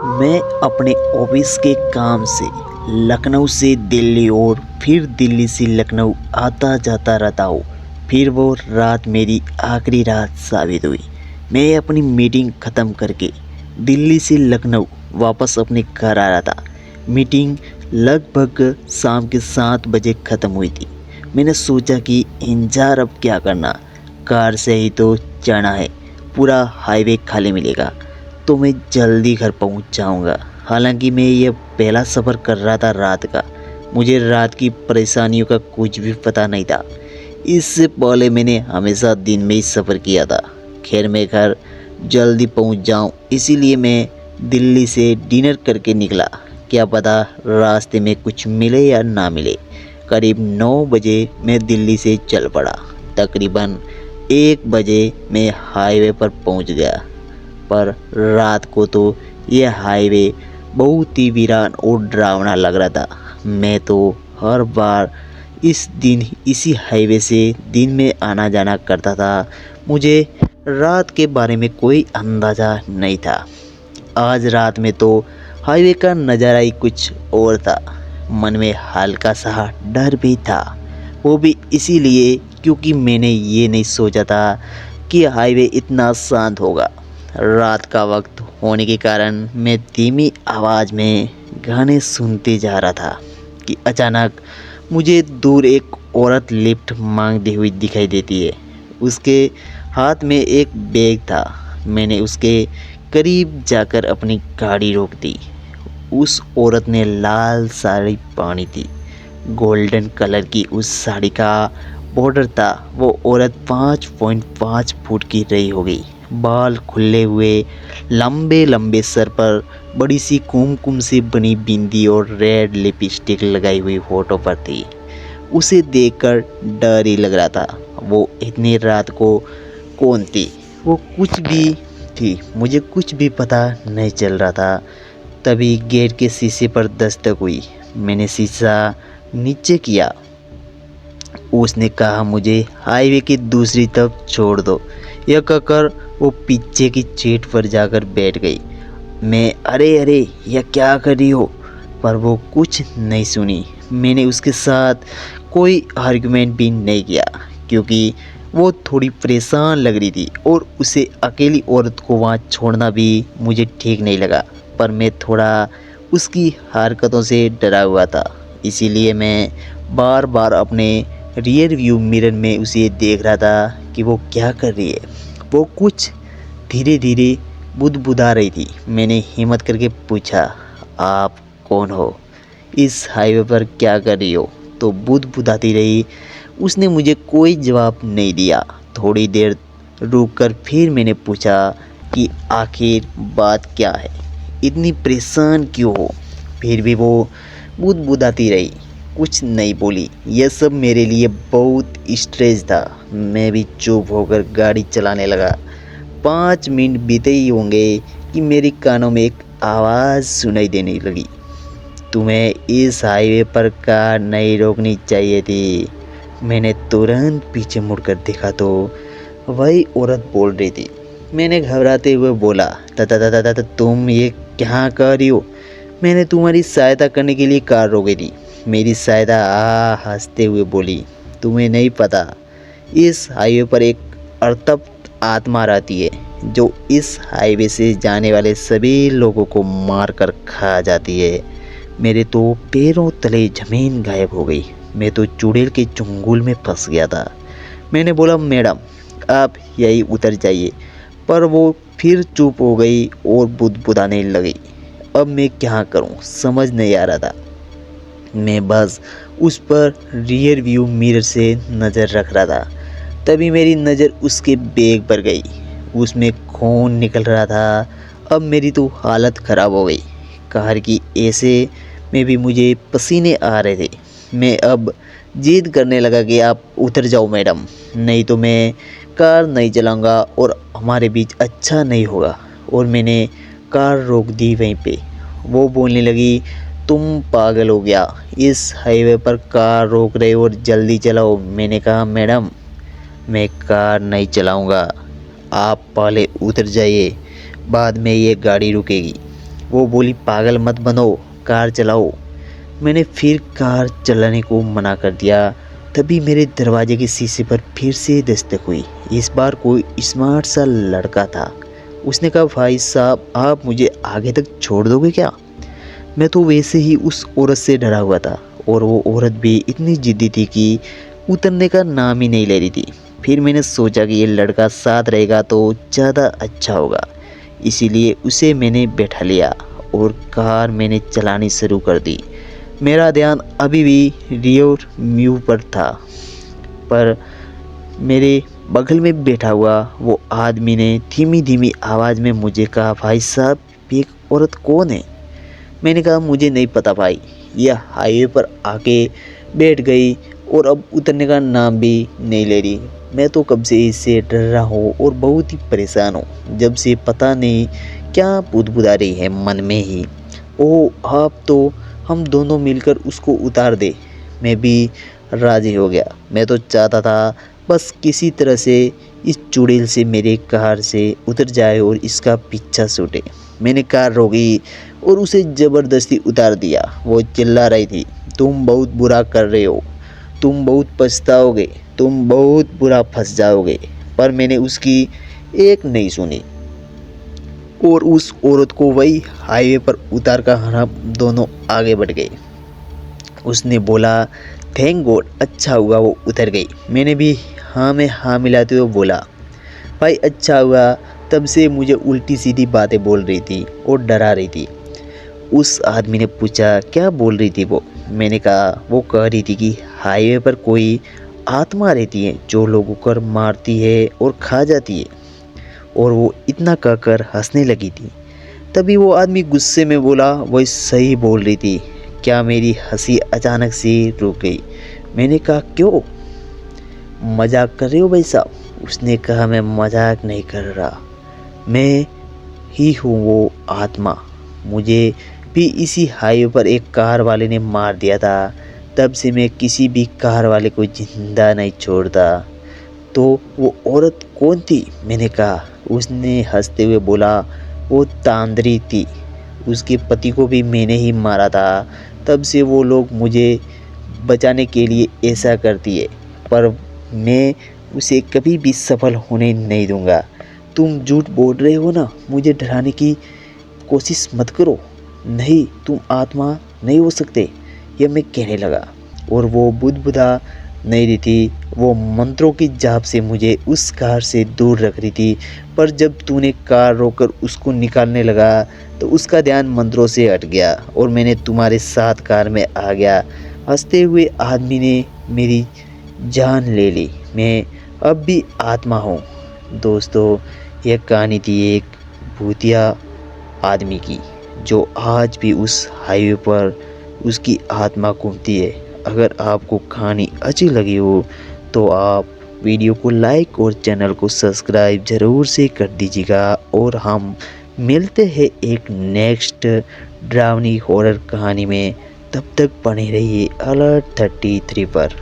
मैं अपने ऑफिस के काम से लखनऊ से दिल्ली और फिर दिल्ली से लखनऊ आता जाता रहता हूँ। फिर वो रात मेरी आखिरी रात साबित हुई। मैं अपनी मीटिंग ख़त्म करके दिल्ली से लखनऊ वापस अपने घर आ रहा था। मीटिंग लगभग शाम के 7 बजे ख़त्म हुई थी। मैंने सोचा कि इंतज़ार अब क्या करना, कार से ही तो जाना है, पूरा हाईवे खाली मिलेगा तो मैं जल्दी घर पहुंच जाऊंगा। हालांकि मैं यह पहला सफ़र कर रहा था रात का। मुझे रात की परेशानियों का कुछ भी पता नहीं था। इससे पहले मैंने हमेशा दिन में ही सफ़र किया था। खैर मैं घर जल्दी पहुंच जाऊं, इसीलिए मैं दिल्ली से डिनर करके निकला। क्या पता रास्ते में कुछ मिले या ना मिले। करीब 9 बजे मैं दिल्ली से चल पड़ा। तकरीबन 1 बजे मैं हाईवे पर पहुंच गया। पर रात को तो यह हाईवे बहुत ही वीरान और डरावना लग रहा था। मैं तो हर बार इसी हाईवे से दिन में आना जाना करता था। मुझे रात के बारे में कोई अंदाज़ा नहीं था। आज रात में तो हाईवे का नज़ारा ही कुछ और था। मन में हल्का सा डर भी था, वो भी इसीलिए क्योंकि मैंने ये नहीं सोचा था कि हाईवे इतना शांत होगा। रात का वक्त होने के कारण मैं धीमी आवाज़ में गाने सुनते जा रहा था कि अचानक मुझे दूर एक औरत लिफ्ट मांगती हुई दिखाई देती है। उसके हाथ में एक बैग था। मैंने उसके करीब जाकर अपनी गाड़ी रोक दी। उस औरत ने लाल साड़ी पहनी थी। गोल्डन कलर की उस साड़ी का बॉर्डर था। वो औरत 5.5 फुट की रही होगी। बाल खुले हुए, लंबे लंबे, सर पर बड़ी सी कुमकुम से बनी बिंदी और रेड लिपस्टिक लगाई हुई होठों पर थी। उसे देखकर डर ही लग रहा था। वो इतनी रात को कौन थी? वो कुछ भी थी, मुझे कुछ भी पता नहीं चल रहा था। तभी गेट के शीशे पर दस्तक हुई। मैंने शीशा नीचे किया। उसने कहा मुझे हाईवे की दूसरी तरफ छोड़ दो। यह कहकर वो पीछे की सीट पर जाकर बैठ गई। मैं अरे अरे यह क्या कर रही हो, पर वो कुछ नहीं सुनी। मैंने उसके साथ कोई आर्गुमेंट भी नहीं किया क्योंकि वो थोड़ी परेशान लग रही थी और उसे अकेली औरत को वहाँ छोड़ना भी मुझे ठीक नहीं लगा। पर मैं थोड़ा उसकी हरकतों से डरा हुआ था, इसीलिए मैं बार बार अपने रियर व्यू मिरर में उसे देख रहा था कि वो क्या कर रही है। वो कुछ धीरे धीरे बुदबुदा रही थी। मैंने हिम्मत करके पूछा, आप कौन हो? इस हाईवे पर क्या कर रही हो? तो बुदबुदाती रही। उसने मुझे कोई जवाब नहीं दिया। थोड़ी देर रुककर फिर मैंने पूछा कि आखिर बात क्या है, इतनी परेशान क्यों हो? फिर भी वो बुदबुदाती रही, कुछ नहीं बोली। यह सब मेरे लिए बहुत स्ट्रेस था। मैं भी चुप होकर गाड़ी चलाने लगा। 5 मिनट बीते ही होंगे कि मेरी कानों में एक आवाज़ सुनाई देने लगी, तुम्हें इस हाईवे पर कार नहीं रोकनी चाहिए थी। मैंने तुरंत पीछे मुड़कर देखा तो वही औरत बोल रही थी। मैंने घबराते हुए बोला, ता तुम ये क्या कर रही हो? मैंने तुम्हारी सहायता करने के लिए कार रोकी थी। मेरी सहायता? हंसते हुए बोली, तुम्हें नहीं पता, इस हाईवे पर एक अर्तप्त आत्मा रहती है जो इस हाईवे से जाने वाले सभी लोगों को मार कर खा जाती है। मेरे तो पैरों तले ज़मीन गायब हो गई। मैं तो चुड़ैल के चंगुल में फंस गया था। मैंने बोला, मैडम आप यहीं उतर जाइए, पर वो फिर चुप हो गई और बुदबुदाने लगी। अब मैं क्या करूं, समझ नहीं आ रहा था। मैं बस उस पर रियर व्यू मिरर से नज़र रख रहा था। तभी मेरी नज़र उसके बैग पर गई। उसमें खून निकल रहा था। अब मेरी तो हालत ख़राब हो गई। कार की ऐसे में भी मुझे पसीने आ रहे थे। मैं अब जिद करने लगा कि आप उतर जाओ मैडम, नहीं तो मैं कार नहीं चलाऊंगा और हमारे बीच अच्छा नहीं होगा। और मैंने कार रोक दी वहीं पे। वो बोलने लगी, तुम पागल हो गया, इस हाईवे पर कार रोक रहे हो और जल्दी चलाओ। मैंने कहा, मैडम मैं कार नहीं चलाऊंगा, आप पहले उतर जाइए, बाद में ये गाड़ी रुकेगी। वो बोली पागल मत बनो, कार चलाओ। मैंने फिर कार चलाने को मना कर दिया। तभी मेरे दरवाजे के शीशे पर फिर से दस्तक हुई। इस बार कोई स्मार्ट सा लड़का था। उसने कहा भाई साहब आप मुझे आगे तक छोड़ दोगे क्या? मैं तो वैसे ही उस औरत से डरा हुआ था और वो औरत भी इतनी ज़िद्दी थी कि उतरने का नाम ही नहीं ले रही थी। फिर मैंने सोचा कि ये लड़का साथ रहेगा तो ज़्यादा अच्छा होगा, इसीलिए उसे मैंने बैठा लिया और कार मैंने चलानी शुरू कर दी। मेरा ध्यान अभी भी रियर व्यू पर था, पर मेरे बगल में बैठा हुआ वो आदमी ने धीमी धीमी आवाज़ में मुझे कहा भाई साहब ये औरत कौन है? मैंने कहा मुझे नहीं पता भाई, यह हाईवे पर आके बैठ गई और अब उतरने का नाम भी नहीं ले रही। मैं तो कब से इससे डर रहा हूँ और बहुत ही परेशान हूँ, जब से पता नहीं क्या बुदबुदा रही है मन में ही। ओह आप तो हम दोनों मिलकर उसको उतार दे। मैं भी राज़ी हो गया। मैं तो चाहता था बस किसी तरह से इस चुड़ैल से मेरे कार से उतर जाए और इसका पीछा छूटे। मैंने कार रोकी और उसे ज़बरदस्ती उतार दिया। वो चिल्ला रही थी तुम बहुत बुरा कर रहे हो, तुम बहुत पछताओगे, तुम बहुत बुरा फंस जाओगे। पर मैंने उसकी एक नहीं सुनी और उस औरत को वही हाईवे पर उतार कर हम दोनों आगे बढ़ गए। उसने बोला थैंक गॉड, अच्छा हुआ वो उतर गई। मैंने भी हाँ में हाँ मिलाते हुए बोला भाई अच्छा हुआ। तब से मुझे उल्टी सीधी बातें बोल रही थी और डरा रही थी। उस आदमी ने पूछा क्या बोल रही थी वो? मैंने कहा वो कह रही थी कि हाईवे पर कोई आत्मा रहती है जो लोगों को मारती है और खा जाती है, और वो इतना कहकर हंसने लगी थी। तभी वो आदमी गुस्से में बोला वो सही बोल रही थी। क्या मेरी हंसी अचानक से रुक गई। मैंने कहा क्यों, मजाक कर रहे हो भाई साहब? उसने कहा मैं मजाक नहीं कर रहा, मैं ही हूँ वो आत्मा। मुझे भी इसी हाईवे पर एक कार वाले ने मार दिया था, तब से मैं किसी भी कार वाले को जिंदा नहीं छोड़ता। तो वो औरत कौन थी? मैंने कहा। उसने हंसते हुए बोला वो तांद्री थी, उसके पति को भी मैंने ही मारा था, तब से वो लोग मुझे बचाने के लिए ऐसा करती है, पर मैं उसे कभी भी सफल होने नहीं दूंगा। तुम झूठ बोल रहे हो ना, मुझे डराने की कोशिश मत करो। नहीं तुम आत्मा नहीं हो सकते, यह मैं कहने लगा। और वो बुदबुदा नहीं रही थी, वो मंत्रों की जाप से मुझे उस कार से दूर रख रही थी। पर जब तूने कार रोककर उसको निकालने लगा तो उसका ध्यान मंत्रों से हट गया और मैंने तुम्हारे साथ कार में आ गया। हंसते हुए आदमी ने मेरी जान ले ली। मैं अब भी आत्मा हूँ। दोस्तों यह कहानी थी एक भूतिया आदमी की, जो आज भी उस हाईवे पर उसकी आत्मा घूमती है। अगर आपको कहानी अच्छी लगी हो तो आप वीडियो को लाइक और चैनल को सब्सक्राइब ज़रूर से कर दीजिएगा। और हम मिलते हैं एक नेक्स्ट डरावनी हॉरर कहानी में। तब तक बने रहिए अलर्ट 33 पर।